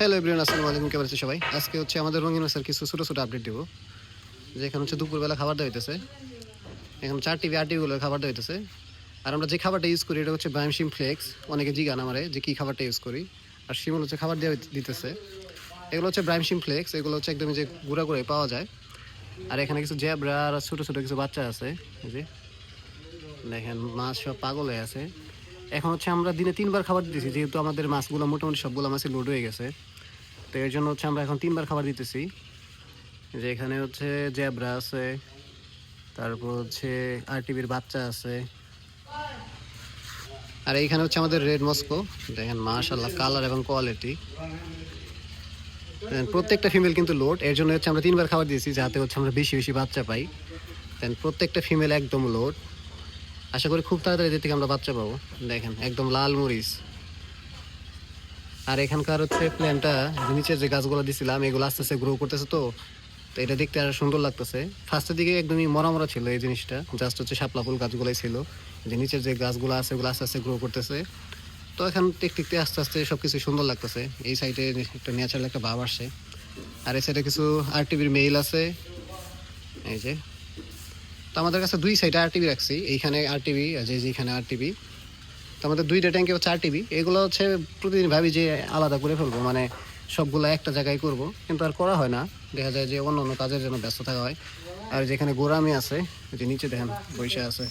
Hello everyone, আসসালামু আলাইকুম। কেমন আছেন সবাই? আজকে হচ্ছে আমাদের রঙিন মাছের কিছু ছোটো ছোটো আপডেট দেবো। যে এখানে হচ্ছে দুপুরবেলা খাবার দেওয়া হইতেছে। এখন 4 টিভি 8 টিভিগুলো খাবার দেওয়া হইতেছে। আর আমরা যে খাবারটা ইউজ করি এটা হচ্ছে ব্রাইম শিম ফ্লেক্স। অনেকে জিজ্ঞান আমারে যে কী খাবারটা ইউজ করি। আর শিমুল হচ্ছে খাবার দেওয়া দিতেছে। এগুলো হচ্ছে ব্রাইম শিম ফ্লেক্স। এগুলো হচ্ছে একদমই যে গুঁড়া করে পাওয়া যায়। আর এখানে কিছু জ্যাবরা আর ছোটো ছোটো কিছু বাচ্চা আছে। এই যে দেখেন মাছ সব পাগল হয়ে আছে। এখন হচ্ছে আমরা দিনে 3বার খাবার দিতেছি, যেহেতু আমাদের মাছগুলো মোটামুটি সবগুলো মাছই লোড হয়ে গেছে। তো এর জন্য হচ্ছে আমরা এখন 3বার খাবার দিতেছি। যে এখানে হচ্ছে জ্যাবরা আছে, তারপর হচ্ছে আরটিভির বাচ্চা আছে, আর এইখানে হচ্ছে আমাদের রেড মস্কো। দেখেন মাশাআল্লাহ কালার এবং কোয়ালিটি। প্রত্যেকটা ফিমেল কিন্তু লোড, এর জন্য হচ্ছে আমরা 3বার খাবার দিয়েছি যাতে হচ্ছে আমরা বেশি বেশি বাচ্চা পাই। দেন প্রত্যেকটা ফিমেল একদম লোড। আশা করি খুব তাড়াতাড়ি এদের থেকে আমরা বাচ্চা পাবো। দেখেন একদম লাল মরিচ। আর এখানকার হচ্ছে প্ল্যানটা, নিচের যে গাছগুলো দিছিলাম এগুলো আস্তে আস্তে গ্রো করতেছে। তো তো এটা দেখতে আরো সুন্দর লাগতেছে। ফার্স্টের দিকে একদমই মরা মরা ছিল এই জিনিসটা, জাস্ট হচ্ছে শাপলা ফুল গাছগুলোই ছিল। যে নিচের যে গাছগুলো আছে ওগুলো আস্তে আস্তে গ্রো করতেছে। তো এখন দেখতে আস্তে আস্তে সব কিছু সুন্দর লাগতেছে। এই সাইডে একটা ন্যাচারাল একটা ভাব আসছে। আর এই সাইডে কিছু আরটিভির মেইল আছে। এই যে, তো আমাদের কাছে 2 সাইডে আরটিভি রাখছি, এইখানে আরটিভি আর যেখানে আরটিভি। তো আমাদের 2টা ট্যাঙ্কে হচ্ছে আরটিভি। এগুলো হচ্ছে প্রতিদিন ভাবি যে আলাদা করে ফেলবো, মানে সবগুলো একটা জায়গায় করব, কিন্তু আর করা হয় না। দেখা যায় যে অন্য অন্য কাজের জন্য ব্যস্ত থাকা হয়। আর যেখানে গোরামি আছে, যে নিচে দেখেন বৈশা আছে।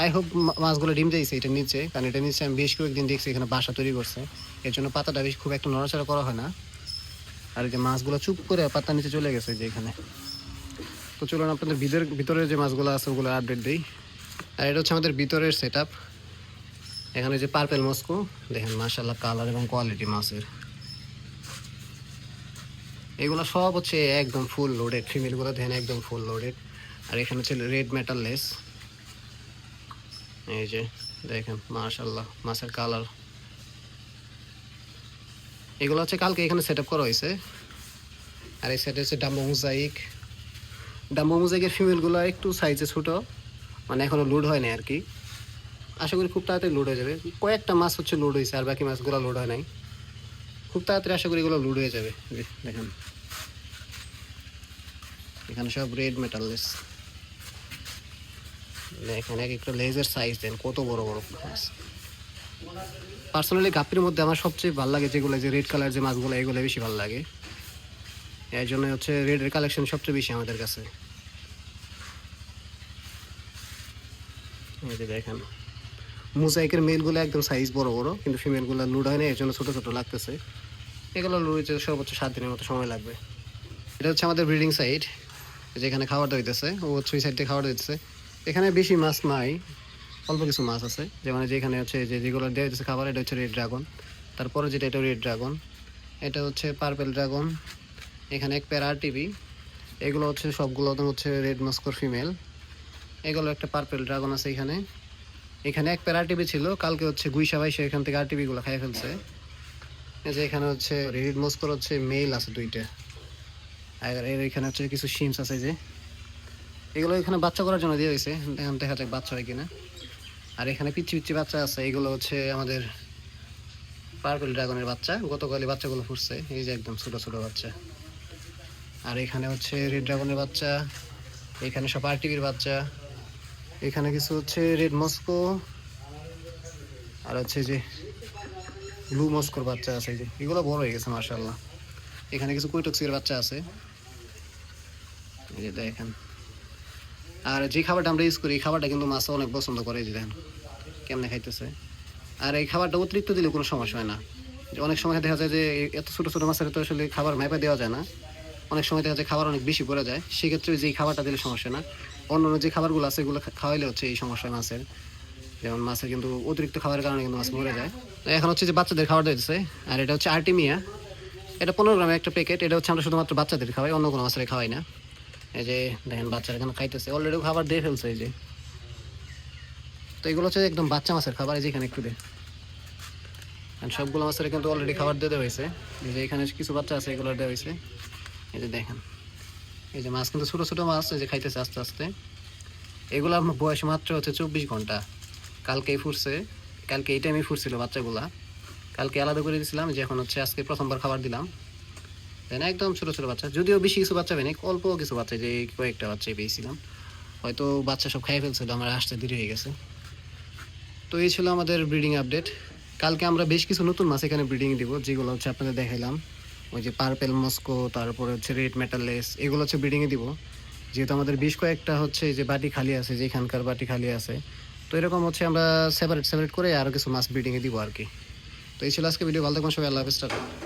আই হোপ মাছগুলো ডিম দিয়েছে এটা নিচে, কারণ এটা নিচে আমি বেশ কয়েকদিন দেখছি এখানে বাসা তৈরি করছে। এর জন্য পাতাটা বেশ খুব একটা নড়াচড়া করা হয় না। আর এই যে মাছগুলো চুপ করে পাতার নিচে চলে গেছে যে এখানে। তো চলুন আপনাদের ভিতরের যে মাছগুলো আছে ওগুলো আপডেট দিই। আর এটা হচ্ছে আমাদের ভিতরের সেট আপ। এখানে যে পার্পেল মস্কো, দেখেন মাশাআল্লাহ কালার এবং কোয়ালিটি মাছের। এগুলো সব হচ্ছে একদম ফুল লোডেড, ফিমেলগুলো দেখেন একদম ফুল লোডেড। আর এখানে হচ্ছে রেড মেটাল লেস। এই যে দেখেন মাশাআল্লাহ মাছের কালার। এগুলো হচ্ছে কালকে এখানে সেট আপ করা হয়েছে। আর এই সাইডে হচ্ছে ডাম্বো মোজাইক। ডাম্বো মোজাইকের ফিমেলগুলো একটু সাইজে ছোট, মানে এখনো লোড হয়নি আর কি। আশা করি খুব তাড়াতাড়ি লোড হয়ে যাবে। কয়েকটা মাছ হচ্ছে লোড হয়েছে, আর বাকি মাছগুলো লোড হয় নাই। খুব তাড়াতাড়ি আশা করি এগুলো লোড হয়ে যাবে। দেখেন এখানে সব রেড মেটাললেস। দেখেন এক একটা লেজের সাইজ দেন কত বড় বড় মাছ। পার্সোনালি গাপ্পির মধ্যে আমার সবচেয়ে ভালো লাগে যেগুলো, যে রেড কালার যে মাছগুলো, এগুলো বেশি ভালো লাগে। এর জন্য হচ্ছে রেডের কালেকশন সবচেয়ে বেশি আমাদের কাছে। এই যে দেখেন মোজাইকের মেলগুলো একদম সাইজ বড় বড়, কিন্তু ফিমেলগুলো লোড হয় না, এর জন্য ছোটো ছোটো লাগতেছে। এগুলো লোড হইতে সর্বোচ্চ 7 দিনের মতো সময় লাগবে। এটা হচ্ছে আমাদের ব্রিডিং সাইড, যেখানে খাবার দেওয়া হইতেছে। ও 3 সাইড দিয়ে খাবার দিতেছে। এখানে বেশি মাছ নাই, অল্প কিছু মাছ আছে। যেমন যেখানে হচ্ছে যেগুলো দেওয়া হইতেছে খাবার, এটা হচ্ছে রেড ড্রাগন। তারপরে যেটা, এটা রেড ড্রাগন। এটা হচ্ছে পার্পেল ড্রাগন। এখানে এক প্যারা টিভি। এগুলো হচ্ছে সবগুলো হচ্ছে রেড মস্কোর ফিমেল। এগুলো একটা পার্পেল ড্রাগন আছে এখানে। এখানে এক প্যারা টিভি ছিল, কালকে হচ্ছে গুইসা ভাইসা এখান থেকে আরটিভিগুলো খাই ফেলছে। এই যে এখানে হচ্ছে রেড মস্কোর হচ্ছে মেল আছে 2টা। আর এর এখানে হচ্ছে কিছু শিমস আছে, যে এগুলো এখানে বাচ্চা করার জন্য দিয়ে হয়েছে। এখন দেখা যাক বাচ্চা হয় কিনা। আর এখানে পিচ্ছি পিচ্ছি বাচ্চা আছে, এগুলো হচ্ছে আমাদের পার্পল ড্রাগনের বাচ্চা। গতকালই বাচ্চাগুলো ফুটছে, এই যে একদম ছোটো ছোটো বাচ্চা। আর এখানে হচ্ছে রেড ড্রাগনের বাচ্চা। এখানে সব আরটিভির বাচ্চা। এখানে কিছু হচ্ছে রেড মস্কো, আর হচ্ছে যে ব্লু মস্কোর বাচ্চা আছে। এই যে এগুলো বড় হয়ে গেছে মাশাআল্লাহ। এখানে কিছু কুইটক্সির বাচ্চা আছে, এই যে দেখেন। আর যে খাবারটা আমরা ইউজ করি এই খাবারটা কিন্তু মাছ অনেক পছন্দ করে, এই যে দেখেন কেমনে খাইতেছে। আর এই খাবারটা অতিরিক্ত দিলে কোনো সমস্যা হয় না। যে অনেক সময় দেখা যায় যে এত ছোটো ছোটো মাছের তো আসলে খাবার মেপে দেওয়া যায় না। অনেক সময় দেখা যায় খাবার অনেক বেশি পড়ে যায়, সেক্ষেত্রে যেই খাবারটা দিলে সমস্যা না। অন্য অন্য যে খাবারগুলো আছে এগুলো খাওয়াইলে হচ্ছে এই সমস্যা মাছের। যেমন মাছের কিন্তু অতিরিক্ত খাবারের কারণে কিন্তু মাছ মরে যায়। এখন হচ্ছে যে বাচ্চাদের খাবার দিতেছে। আর এটা হচ্ছে আর্টিমিয়া। এটা 15 গ্রামের একটা প্যাকেট। এটা হচ্ছে আমরা শুধুমাত্র বাচ্চাদের খাওয়াই, অন্য কোনো মাছের খাওয়াই না। এই যে দেখেন বাচ্চারা এখানে খাইতেছে, অলরেডি খাবার দিয়ে ফেলছে এই যে। তো এগুলো হচ্ছে একদম বাচ্চা মাছের খাবার। এই যে এখানে একটু দে, সবগুলো মাছের কিন্তু অলরেডি খাবার দিয়ে দেওয়া হয়েছে। এই যে এখানে কিছু বাচ্চা আছে, এগুলো দেওয়া হয়েছে। এই যে দেখেন, এই যে মাছ কিন্তু ছোটো ছোটো মাছ, এই যে খাইতেছে আস্তে আস্তে। এগুলো আমার বয়স মাত্র হচ্ছে 24 ঘন্টা। কালকেই ফুটছে, কালকে এই টাইমে ফুটছিল বাচ্চাগুলা। কালকে আলাদা করে দিয়েছিলাম, যে এখন হচ্ছে আজকে প্রথমবার খাবার দিলাম। তাই না, একদম ছোটো ছোটো বাচ্চা, যদিও বেশি কিছু বাচ্চা পেয়নি, অল্প কিছু বাচ্চা, যে কয়েকটা বাচ্চাই পেয়েছিলাম। হয়তো বাচ্চা সব খাইয়ে ফেলছিল, আমার আসতে দেরি হয়ে গেছে। তো এই ছিল আমাদের ব্রিডিং আপডেট। কালকে আমরা বেশ কিছু নতুন মাছ এখানে ব্রিডিং দিব, যেগুলো হচ্ছে আপনাদের দেখাইলাম। ওই যে পার্পেল মস্কো, তারপরে হচ্ছে রেড মেটালেস, এগুলো হচ্ছে ব্রিডিংয়ে দিব। যেহেতু আমাদের বেশ কয়েকটা হচ্ছে যে বাটি খালি আছে, যেখানকার বাটি খালি আছে, তো এরকম হচ্ছে আমরা সেপারেট সেপারেট করে আরও কিছু মাছ ব্রিডিংয়ে দিব আর কি। তো এই ছিল আজকে ভিডিও। ভালো থাকবেন সবাই, আল্লাহ হাফেজ।